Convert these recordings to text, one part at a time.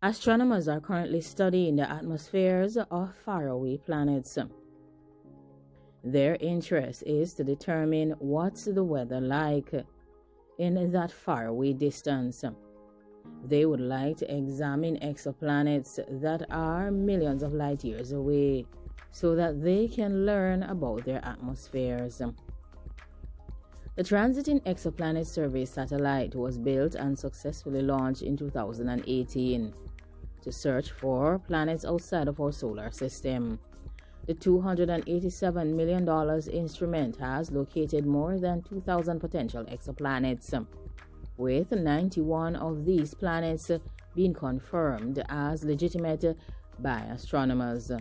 Astronomers are currently studying the atmospheres of faraway planets. Their interest is to determine what's the weather like in that faraway distance. They would like to examine exoplanets that are millions of light years away so that they can learn about their atmospheres. The Transiting Exoplanet Survey satellite was built and successfully launched in 2018 to search for planets outside of our solar system. The $287 million instrument has located more than 2,000 potential exoplanets, with 91 of these planets being confirmed as legitimate by astronomers.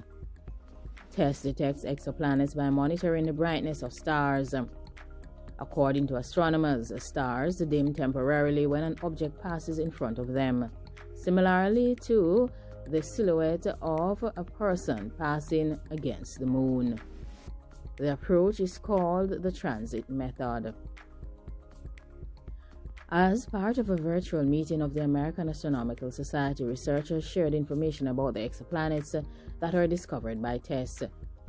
TESS detects exoplanets by monitoring the brightness of stars. According to astronomers, stars dim temporarily when an object passes in front of them, similarly to the silhouette of a person passing against the moon. The approach is called the transit method. As part of a virtual meeting of the American Astronomical Society, researchers shared information about the exoplanets that are discovered by TESS.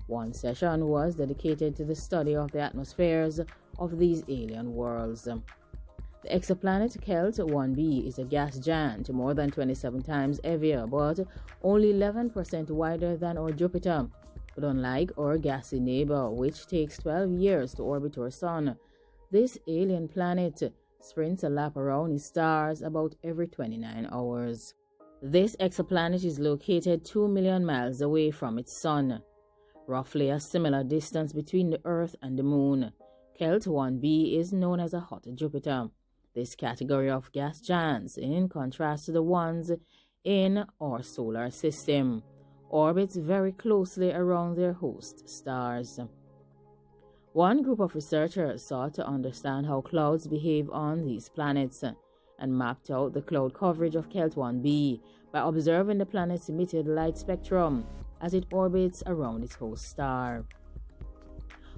One session was dedicated to the study of the atmospheres of these alien worlds. The exoplanet Kelt 1b is a gas giant more than 27 times heavier, but only 11% wider than our Jupiter. But unlike our gassy neighbor, which takes 12 years to orbit our sun, this alien planet sprints a lap around its stars about every 29 hours. This exoplanet is located 2 million miles away from its sun, roughly a similar distance between the Earth and the Moon. Kelt 1b is known as a hot Jupiter. This category of gas giants, in contrast to the ones in our solar system, orbits very closely around their host stars. One group of researchers sought to understand how clouds behave on these planets and mapped out the cloud coverage of Kelt 1b by observing the planet's emitted light spectrum as it orbits around its host star.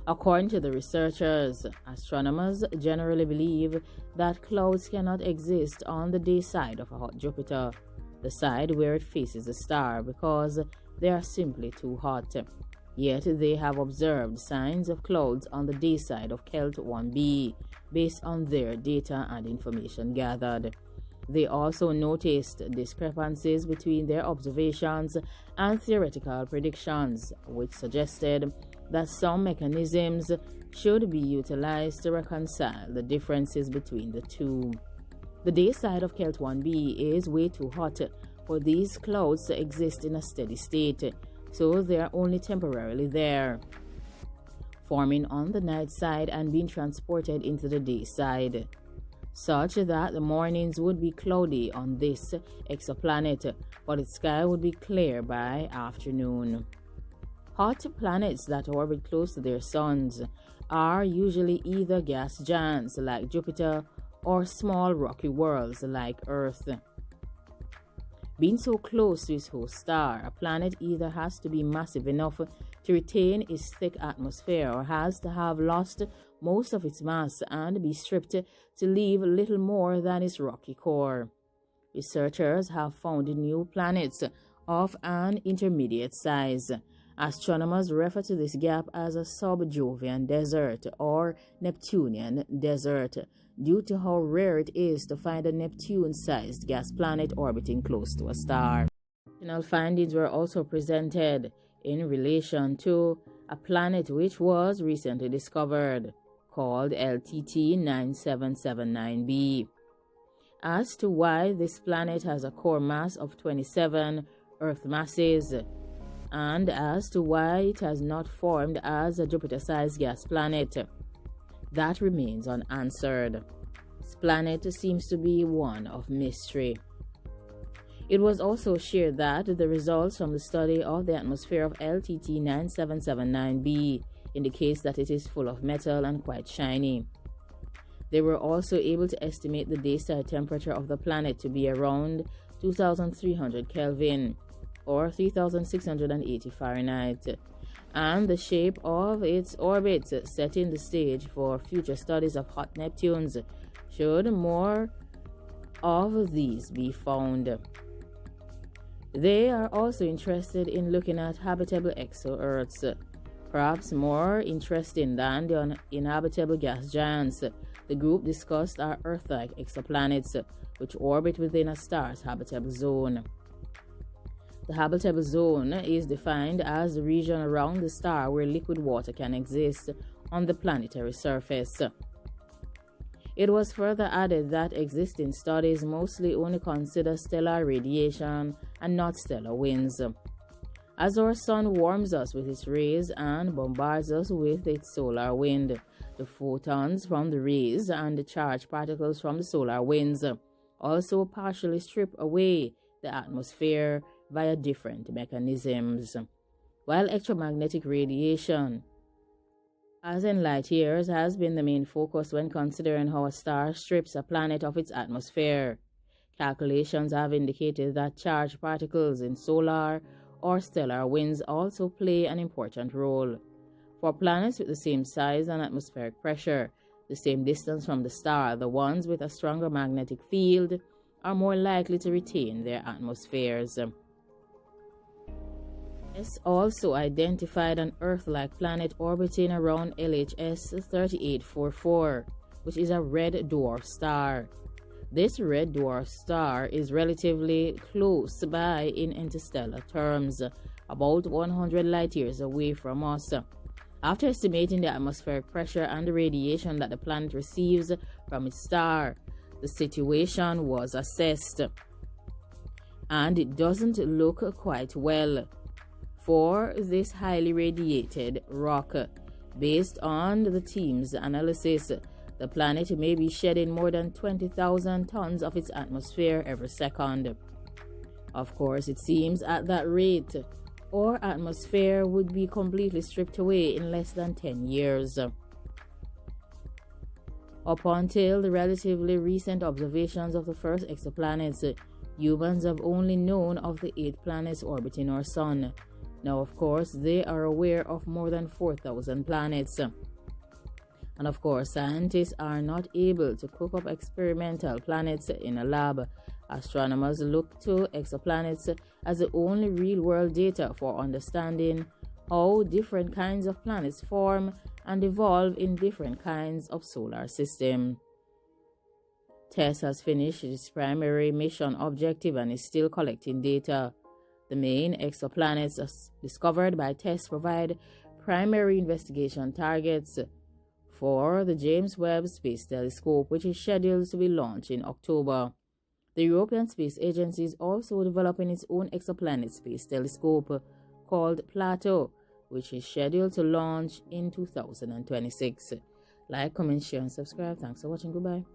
According to the researchers, astronomers generally believe that clouds cannot exist on the day side of a hot Jupiter, the side where it faces the star, because they are simply too hot. Yet they have observed signs of clouds on the day side of Kelt 1b based on their data and information gathered. They also noticed discrepancies between their observations and theoretical predictions, which suggested that some mechanisms should be utilized to reconcile the differences between the two. The day side of Kelt 1b is way too hot for these clouds to exist in a steady state, so they are only temporarily there, forming on the night side and being transported into the day side, such that the mornings would be cloudy on this exoplanet, but its sky would be clear by afternoon. Hot planets that orbit close to their suns are usually either gas giants like Jupiter or small rocky worlds like Earth. Being so close to its host star, a planet either has to be massive enough to retain its thick atmosphere or has to have lost most of its mass and be stripped to leave little more than its rocky core. Researchers have found new planets of an intermediate size. Astronomers refer to this gap as a sub-Jovian desert or Neptunian desert, due to how rare it is to find a Neptune-sized gas planet orbiting close to a star. Additional findings were also presented in relation to a planet which was recently discovered, called LTT 9779b, as to why this planet has a core mass of 27 Earth masses, and as to why it has not formed as a Jupiter-sized gas planet. That remains unanswered. This planet seems to be one of mystery. It was also shared that the results from the study of the atmosphere of LTT 9779b indicates that it is full of metal and quite shiny. They were also able to estimate the dayside temperature of the planet to be around 2300 Kelvin, or 3680 Fahrenheit, and the shape of its orbit, setting the stage for future studies of hot Neptunes should more of these be found. They are also interested in looking at habitable exo-Earths, perhaps more interesting than the uninhabitable gas giants. The group discussed are Earth-like exoplanets, which orbit within a star's habitable zone. The habitable zone is defined as the region around the star where liquid water can exist on the planetary surface. It was further added that existing studies mostly only consider stellar radiation and not stellar winds. As our sun warms us with its rays and bombards us with its solar wind, the photons from the rays and the charged particles from the solar winds also partially strip away the atmosphere via different mechanisms. While electromagnetic radiation, as in light years, has been the main focus when considering how a star strips a planet of its atmosphere. Calculations have indicated that charged particles in solar or stellar winds also play an important role. For planets with the same size and atmospheric pressure, the same distance from the star, the ones with a stronger magnetic field are more likely to retain their atmospheres. TESS also identified an Earth-like planet orbiting around LHS 3844, which is a red dwarf star. This red dwarf star is relatively close by in interstellar terms, about 100 light-years away from us. After estimating the atmospheric pressure and the radiation that the planet receives from its star, the situation was assessed, and it doesn't look quite well for this highly radiated rock. Based on the team's analysis, the planet may be shedding more than 20,000 tons of its atmosphere every second. Of course, it seems at that rate, our atmosphere would be completely stripped away in less than 10 years. Up until the relatively recent observations of the first exoplanets, humans have only known of the 8 planets orbiting our Sun. Now, of course, they are aware of more than 4,000 planets. And of course, scientists are not able to cook up experimental planets in a lab. Astronomers look to exoplanets as the only real-world data for understanding how different kinds of planets form and evolve in different kinds of solar systems. TESS has finished its primary mission objective and is still collecting data. The main exoplanets discovered by TESS provide primary investigation targets for the James Webb Space Telescope, which is scheduled to be launched in October. The European Space Agency is also developing its own exoplanet space telescope called Plato, which is scheduled to launch in 2026. Like, comment, share, and subscribe. Thanks for watching. Goodbye.